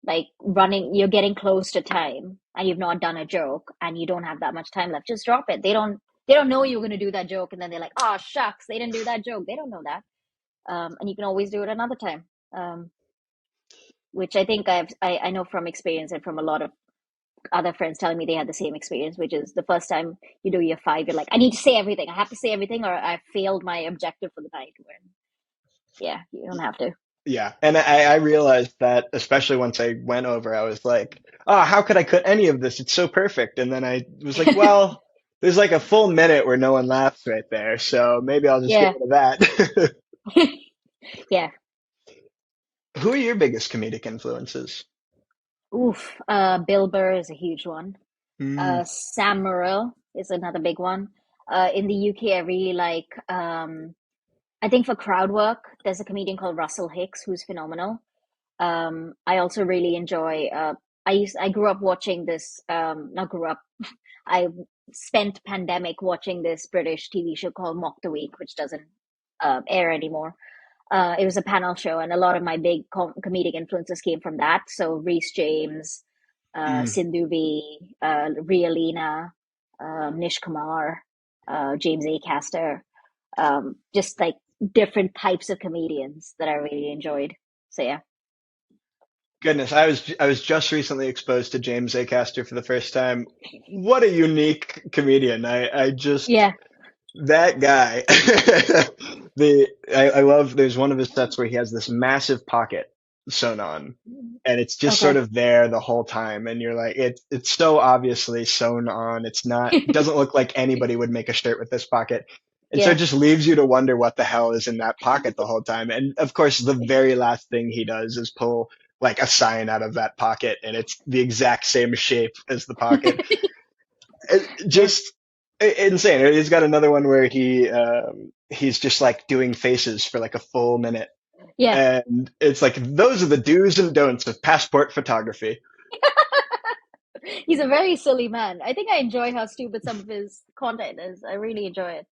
like running, you're getting close to time and you've not done a joke and you don't have that much time left, just drop it. They don't know you're gonna do that joke, and then they're like, oh shucks, they didn't do that joke. They don't know that. And you can always do it another time. Which I think I know from experience and from a lot of other friends telling me they had the same experience, which is the first time you do year five, you're like, I need to say everything. I have to say everything, or I failed my objective for the night. When yeah, you don't have to. Yeah, and I realized that, especially once I went over, I was like, oh, how could I cut any of this? It's so perfect. And then I was like, well, there's like a full minute where no one laughs right there, so maybe I'll just get Yeah, rid of that. yeah. Who are your biggest comedic influences? Oof. Bill Burr is a huge one. Mm, Sam Morril is another big one. In the UK, I really like. I think for crowd work, there's a comedian called Russell Hicks who's phenomenal. I also really enjoy. I grew up watching this. Not grew up. I spent pandemic watching this British TV show called Mock the Week, which doesn't air anymore. It was a panel show, and a lot of my big comedic influences came from that. So Reese James, mm. Sindhu V, Rialina, Nish Kumar, James Acaster, just like different types of comedians that I really enjoyed. So yeah, Goodness, I was just recently exposed to James Acaster for the first time. What a unique comedian. I just yeah, That guy. I love, there's one of his sets where he has this massive pocket sewn on, and it's just sort okay, of there the whole time, and you're like, it's so obviously sewn on. It's not, doesn't look like anybody would make a shirt with this pocket. And so it yeah, just leaves you to wonder what the hell is in that pocket the whole time. And of course, the very last thing he does is pull like a sign out of that pocket, and it's the exact same shape as the pocket. yeah, Just insane. He's got another one where he's just like doing faces for like a full minute, yeah. and it's like those are the do's and don'ts of passport photography. He's a very silly man. I think I enjoy how stupid some of his content is. I really enjoy it.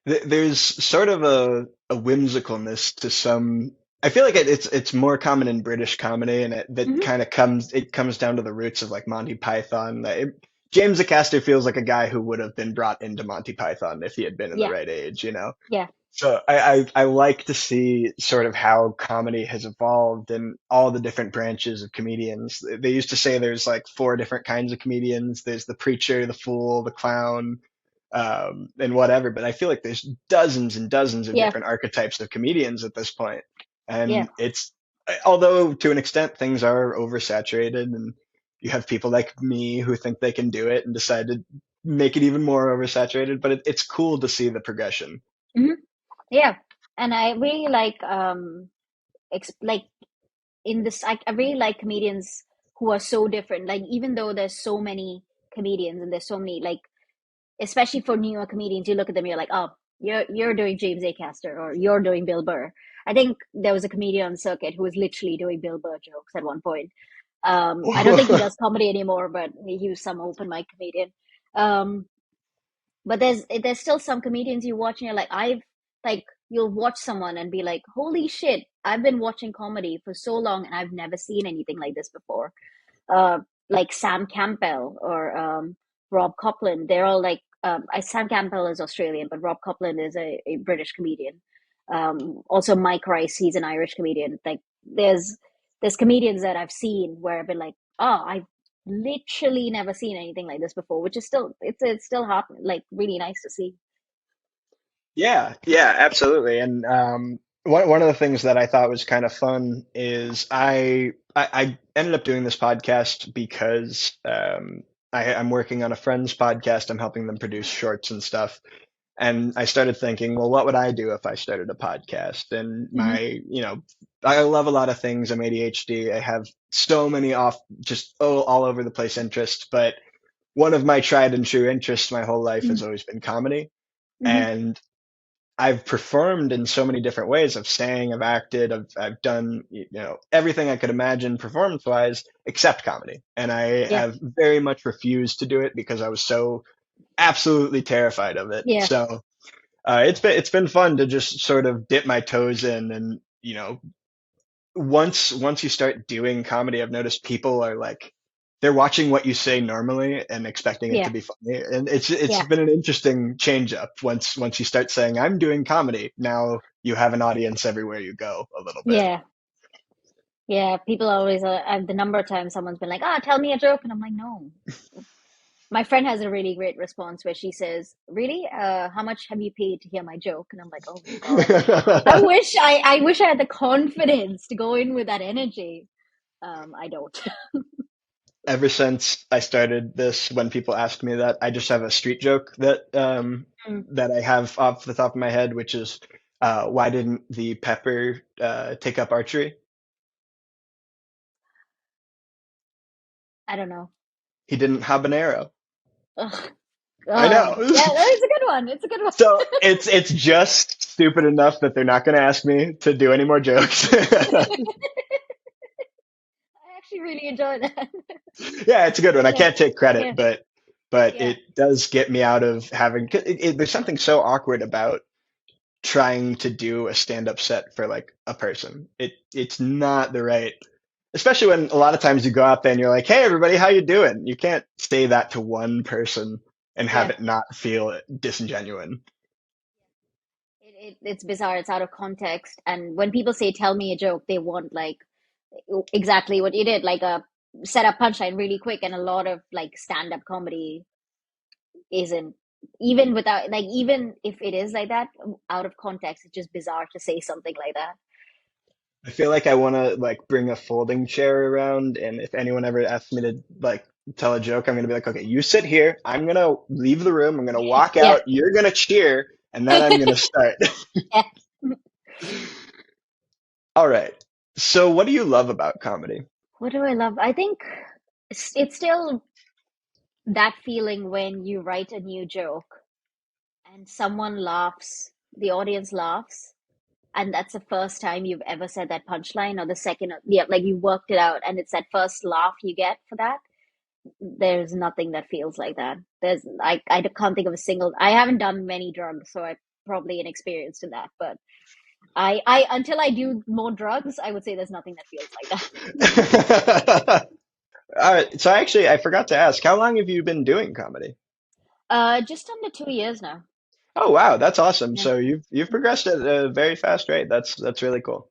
There's sort of a whimsicalness to some. I feel like it's more common in British comedy, and that Hmm. kind of comes down to the roots of like Monty Python. James Acaster feels like a guy who would have been brought into Monty Python if he had been in the Yeah, right age. yeah, So I like to see sort of how comedy has evolved and all the different branches of comedians. They used to say there's like four different kinds of comedians. There's the preacher, the fool, the clown, and whatever. But I feel like there's dozens and dozens of yeah, different archetypes of comedians at this point. yeah. And although to an extent things are oversaturated, and you have people like me who think they can do it and decide to make it even more oversaturated, but it's cool to see the progression. Hmm. Yeah. And I really like like in this I really like comedians who are so different. Like, even though there's so many comedians and there's so many, like, especially for newer comedians, you look at them, you're like, oh, you're doing James Acaster or you're doing Bill Burr. I think there was a comedian on circuit who was literally doing Bill Burr jokes at one point. I don't think he does comedy anymore, but he was some open mic comedian. Um, but there's still some comedians you watch and you're like, you'll watch someone and be like, holy shit, I've been watching comedy for so long and I've never seen anything like this before. Uh, like Sam Campbell or Rob Copland. They're all like, Sam Campbell is Australian, but Rob Copland is a British comedian. Also Mike Rice, he's an Irish comedian. Like, there's comedians that I've seen where I've been like, oh, I've literally never seen anything like this before, which is still, it's still hot, like really nice to see. Yeah, yeah, absolutely. And one of the things that I thought was kind of fun is I ended up doing this podcast because I'm working on a friend's podcast. I'm helping them produce shorts and stuff. And I started thinking, well, what would I do if I started a podcast? And Hmm. I love a lot of things. I'm ADHD. I have so many all over the place interests, but one of my tried and true interests my whole life has always been comedy. Hmm. And I've performed in so many different ways. I've sang, I've acted, I've done, everything I could imagine performance wise except comedy. And I Yeah. have very much refused to do it because I was so absolutely terrified of it. Yeah. So it's been fun to just sort of dip my toes in, and once you start doing comedy, I've noticed people are like they're watching what you say normally and expecting it to Yeah. be funny, and it's Yeah. been an interesting change up once you start saying I'm doing comedy. Now you have an audience everywhere you go a little bit. Yeah. Yeah. People always, the number of times someone's been like, ah, tell me a joke. And I'm like, no. My friend has a really great response where she says, really? How much have you paid to hear my joke? And I'm like, oh God. I wish I had the confidence to go in with that energy. I don't. Ever since I started this, when people ask me that, I just have a street joke Mm. that I have off the top of my head, which is why didn't the pepper take up archery? I don't know. He didn't habanero. Ugh. I know. Yeah, it's a good one. It's a good one. So it's just stupid enough that they're not going to ask me to do any more jokes. I actually really enjoy that. Yeah, it's a good one. I Yeah, can't take credit, yeah, but yeah, it does get me out of having. There's something so awkward about trying to do a stand-up set for like a person. It's not the right, especially when a lot of times you go out there and you're like, "Hey, everybody, how you doing?" You can't say that to one person and have yeah. it not feel disingenuine. It's bizarre. It's out of context. And when people say, tell me a joke, they want like exactly what you did, like a set up punchline really quick. And a lot of like stand up comedy isn't, even without, like, even if it is like that, out of context, it's just bizarre to say something like that. I feel like I want to like bring a folding chair around, and if anyone ever asks me to like tell a joke, I'm gonna be like, okay, you sit here. I'm gonna leave the room. I'm gonna walk Yeah. out. You're gonna cheer, and then I'm gonna start. Yeah. All right. So, what do you love about comedy? What do I love? I think it's still that feeling when you write a new joke and someone laughs, the audience laughs, and that's the first time you've ever said that punchline, or the second, yeah, like you worked it out, and it's that first laugh you get for that. There's nothing that feels like that. I can't think of a single. I haven't done many drugs, so I'm probably inexperienced in that. But I until I do more drugs, I would say there's nothing that feels like that. All right. So, actually, I forgot to ask, how long have you been doing comedy? Just under 2 years now. Oh, wow, that's awesome. Yeah. So you've progressed at a very fast rate. That's really cool.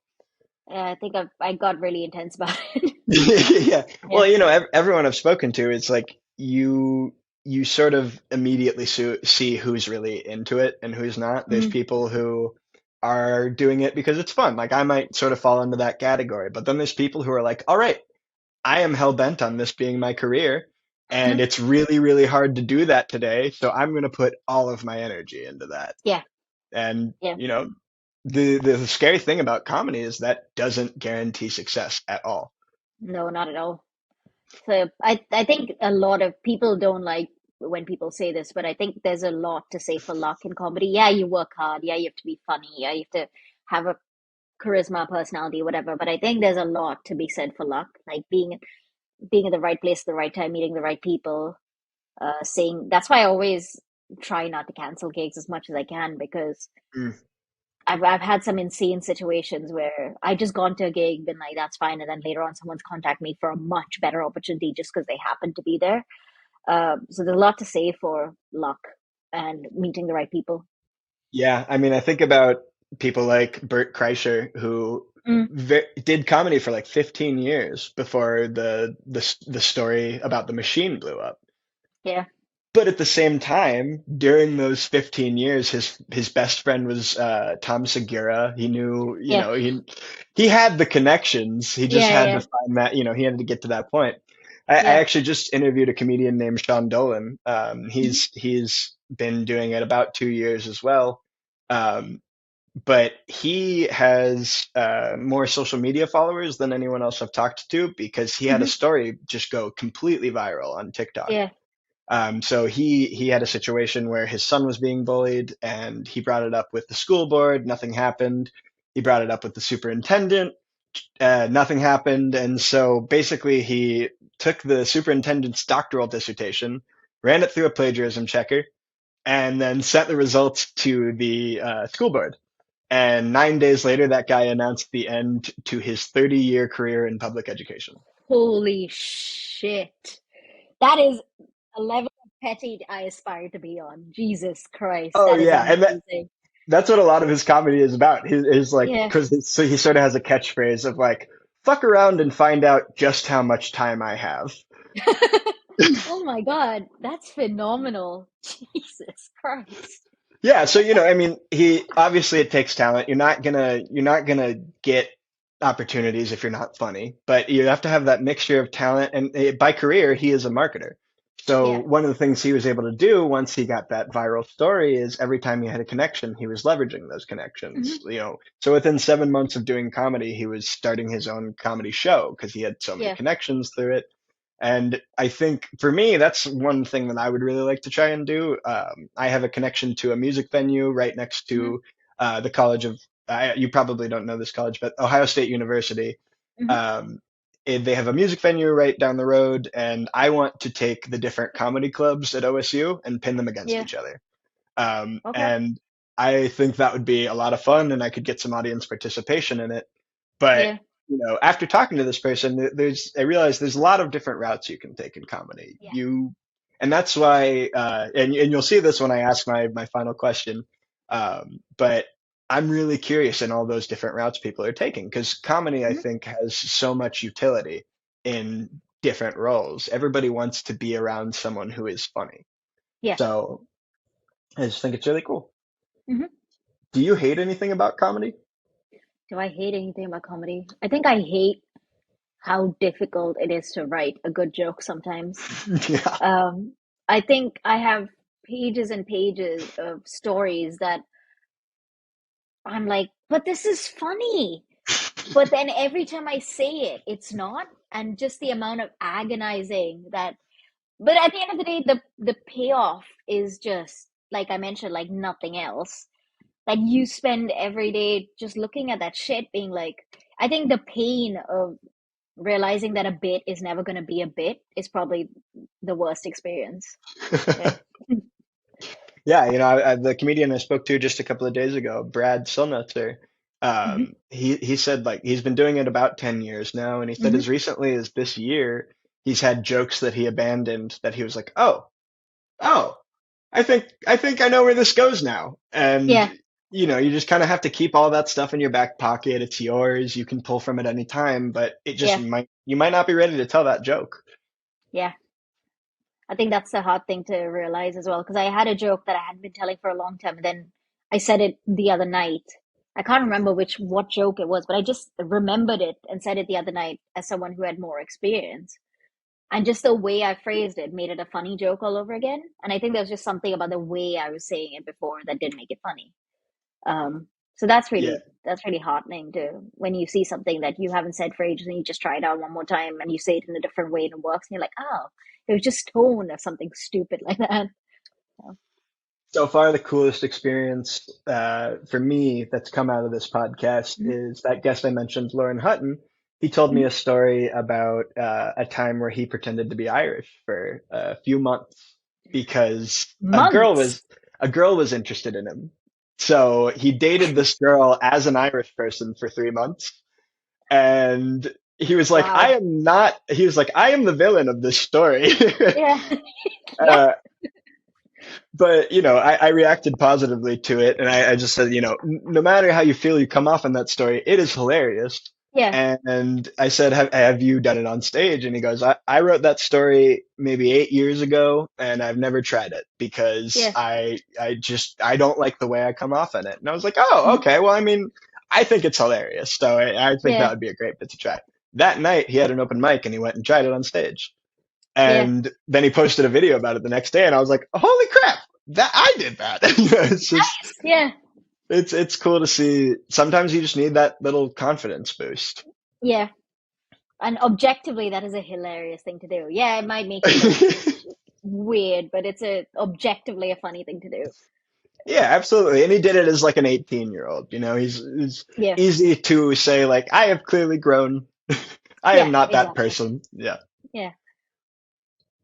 Yeah, I think I got really intense about it. Yeah. Yeah. Well, everyone I've spoken to, it's like you sort of immediately see who's really into it and who's not. There's Mm. people who are doing it because it's fun. Like I might sort of fall into that category, but then there's people who are like, all right, I am hell bent on this being my career, and it's really, really hard to do that today. So I'm going to put all of my energy into that. Yeah. And Yeah. the scary thing about comedy is that doesn't guarantee success at all. No, not at all. So I think a lot of people don't like when people say this, but I think there's a lot to say for luck in comedy. Yeah, you work hard. Yeah, you have to be funny. Yeah, you have to have a charisma, personality, whatever. But I think there's a lot to be said for luck, like being in the right place at the right time, meeting the right people. Saying that's why I always try not to cancel gigs as much as I can because Mm. I've had some insane situations where I just gone to a gig, been like, that's fine, and then later on someone's contact me for a much better opportunity just because they happen to be there. So there's a lot to say for luck and meeting the right people. Yeah, I mean, I think about people like Bert Kreischer who Mm, did comedy for like 15 years before the story about the machine blew up. yeah, But at the same time, during those 15 years, his best friend was Tom Segura. He knew, yeah, he had the connections. He just yeah, had to yeah, find that, he had to get to that point. I yeah. actually just interviewed a comedian named Sean Dolan. Hmm. He's been doing it about 2 years as well. Um, but he has more social media followers than anyone else I've talked to because he had a Hmm. story just go completely viral on TikTok. Yeah, So he had a situation where his son was being bullied, and he brought it up with the school board. Nothing happened. He brought it up with the superintendent. Nothing happened. And so basically, he took the superintendent's doctoral dissertation, ran it through a plagiarism checker, and then sent the results to the school board. And 9 days later, that guy announced the end to his 30-year career in public education. holy shit. That is a level of petty I aspire to be on. Jesus Christ, Oh that is yeah, and amazing. that's what a lot of his comedy is about. His like, Yeah. because so he sort of has a catchphrase of like, "Fuck around and find out just how much time I have." Oh my God, that's phenomenal. Jesus Christ. Yeah, so I mean, he obviously it takes talent. You're not gonna get opportunities if you're not funny, but you have to have that mixture of talent. And by career, he is a marketer. So Yeah. one of the things he was able to do once he got that viral story is every time he had a connection, he was leveraging those connections. Hmm. So within 7 months of doing comedy, he was starting his own comedy show because he had so many Yeah. connections through it. And I think for me, that's one thing that I would really like to try and do. I have a connection to a music venue right next Hmm. to the College of, you probably don't know this college, but Ohio State University. Hmm. Um, they have a music venue right down the road, and I want to take the different comedy clubs at OSU and pin them against Yeah. each other. Okay. And I think that would be a lot of fun, and I could get some audience participation in it. But Yeah. after talking to this person, I realized there's a lot of different routes you can take in comedy. Yeah. And that's why, and you'll see this when I ask my final question. But I'm really curious in all those different routes people are taking because comedy, I Hmm. think, has so much utility in different roles. Everybody wants to be around someone who is funny. Yeah. So I just think it's really cool. Hmm. Do you hate anything about comedy? Do I hate anything about comedy? I think I hate how difficult it is to write a good joke sometimes. Yeah. Um, I think I have pages and pages of stories that I'm like, but this is funny. But then every time I say it, it's not. And just the amount of agonizing that, but at the end of the day, the payoff is just like I mentioned, like nothing else. Like you spend every day just looking at that shit, being like, I think the pain of realizing that a bit is never going to be a bit is probably the worst experience. Yeah. Yeah, the comedian I spoke to just a couple of days ago, Brad Silnutzer, Hmm. he said like he's been doing it about 10 years now, and he said Hmm. as recently as this year, he's had jokes that he abandoned that he was like, oh, I think I know where this goes now. And Yeah. you just kind of have to keep all that stuff in your back pocket. It's yours. You can pull from it anytime, but it just Yeah. might you might not be ready to tell that joke. Yeah. I think that's the hard thing to realize as well. Because I had a joke that I hadn't been telling for a long time, and then I said it the other night. I can't remember what joke it was, but I just remembered it and said it the other night as someone who had more experience. And just the way I phrased it made it a funny joke all over again. And I think there was just something about the way I was saying it before that didn't make it funny. So Yeah. that's really heartening to when you see something that you haven't said for ages and you just try it out one more time and you say it in a different way and it works and you're like, oh, it was just tone or something stupid like that. So, So far, the coolest experience for me that's come out of this podcast mhm, is that guest I mentioned, Lauren Hutton. He told me mhm. a story about a time where he pretended to be Irish for a few months because Months. a girl was interested in him. So he dated this girl as an Irish person for 3 months, and he was like, Wow. he was like, I am the villain of this story. Yeah. Yeah. uh, but I reacted positively to it, and I just said, no matter how you feel, you come off in that story, it is hilarious. Yeah. And I said, have you done it on stage? And he goes, I wrote that story maybe 8 years ago, and I've never tried it because Yeah. I don't like the way I come off in it. And I was like, oh, Mhm. okay. Well, I mean, I think it's hilarious, so I think that Yeah. would be a great bit to try. That night, he had an open mic, and he went and tried it on stage. Yeah. And then he posted a video about it the next day, and I was like, "Holy crap! That I did that!" It's just, Nice. Yeah. it's cool to see. Sometimes you just need that little confidence boost. Yeah. And objectively, that is a hilarious thing to do. Yeah, it might make you look weird, but it's a objectively a funny thing to do. Yeah, absolutely. And he did it as like an 18-year-old. He's Yeah. easy to say like, "I have clearly grown. I am Yeah, not that exactly. person." Yeah. Yeah.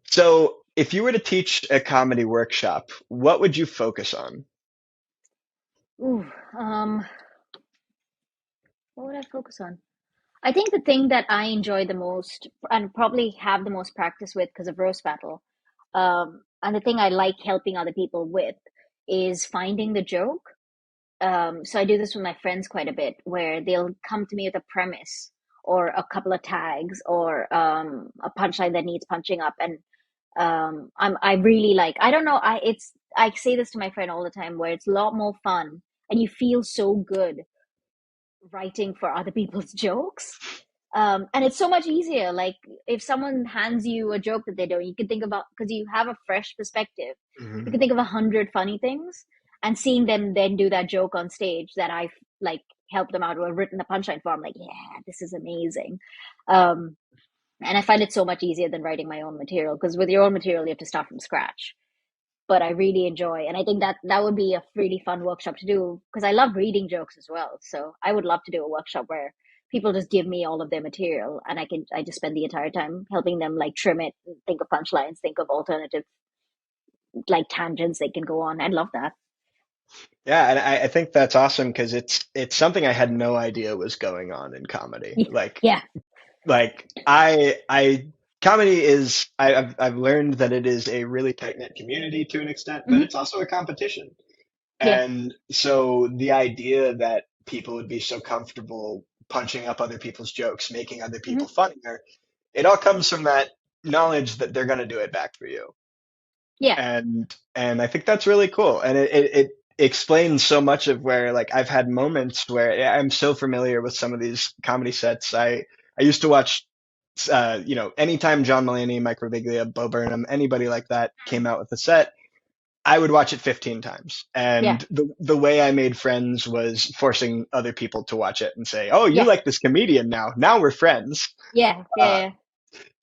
So, if you were to teach a comedy workshop, what would you focus on? Ooh, um, what would I focus on? I think the thing that I enjoy the most and probably have the most practice with because of roast battle, and the thing I like helping other people with is finding the joke. So I do this with my friends quite a bit, where they'll come to me with a premise or a couple of tags or a punchline that needs punching up, and I really like. I don't know. I say this to my friend all the time, where it's a lot more fun, and you feel so good writing for other people's jokes. And it's so much easier. Like if someone hands you a joke that they don't, you can think about because you have a fresh perspective. You Hmm. can think of 100 funny things, and seeing them then do that joke on stage that I've like helped them out or written the punchline for. I'm like, yeah, this is amazing. Um, and I find it so much easier than writing my own material because with your own material you have to start from scratch, but I really enjoy. And I think that that would be a really fun workshop to do because I love reading jokes as well. So I would love to do a workshop where people just give me all of their material and I just spend the entire time helping them like trim it, think of punchlines, think of alternative like tangents they can go on. I'd love that. Yeah, and I think that's awesome because it's something I had no idea was going on in comedy. Yeah. Like I comedy is I've learned that it is a really tight knit community to an extent, but Hmm. it's also a competition. Yeah. And so the idea that people would be so comfortable punching up other people's jokes, making other people Hmm. funnier, it all comes from that knowledge that they're going to do it back for you. Yeah. And I think that's really cool. And it explains so much of where like I've had moments where I'm so familiar with some of these comedy sets. I used to watch anytime John Mulaney, Mike Birbiglia, Bo Burnham, anybody like that came out with a set, I would watch it 15 times. Yeah. And the way I made friends was forcing other people to watch it and say, "Oh, you Yeah. like this comedian now. Now we're friends." Yeah. Uh, Yeah.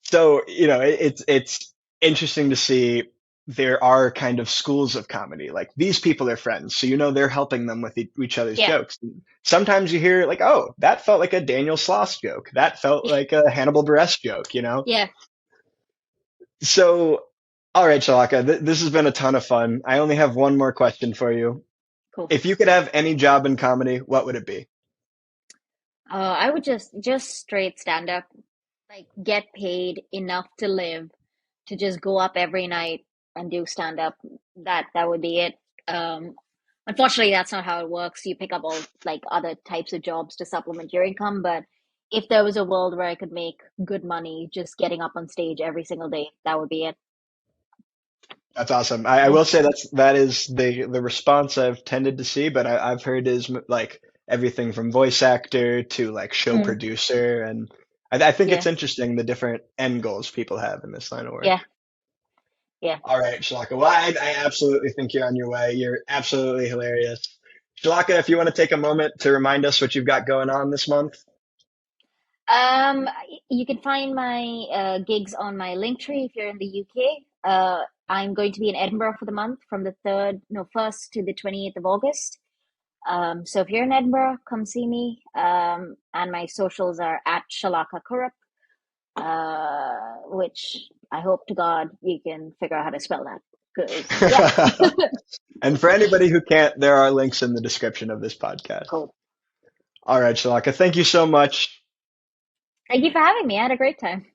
so it's interesting to see there are kind of schools of comedy. Like these people are friends, so they're helping them with each other's Yeah. jokes. Sometimes you hear like, "Oh, that felt like a Daniel Sloss joke. That felt Yeah. like a Hannibal Buress joke." Yeah. So, all right, Shalaka, this has been a ton of fun. I only have one more question for you. Cool. If you could have any job in comedy, what would it be? I would just straight stand up, like get paid enough to live, to just go up every night and do stand up. That would be it. Um, Unfortunately, that's not how it works. You pick up all like other types of jobs to supplement your income. But if there was a world where I could make good money just getting up on stage every single day, that would be it. That's awesome. I Yeah. will say that is the response I've tended to see, but I've heard is like everything from voice actor to like show Mm, producer, and I think it's yeah. interesting the different end goals people have in this line of work. Yeah. Yeah. All right, Shalaka. Well, I absolutely think you're on your way. You're absolutely hilarious. Shalaka, if you want to take a moment to remind us what you've got going on this month. Um, you can find my gigs on my link tree if you're in the UK. I'm going to be in Edinburgh for the month from the 1st to the 28th of August. So if you're in Edinburgh, come see me. And my socials are at Shalaka Kurup, which I hope to God you can figure out how to spell that. Because, yeah, And for anybody who can't, there are links in the description of this podcast. cool. All right, Shalaka, thank you so much. Thank you for having me. I had a great time.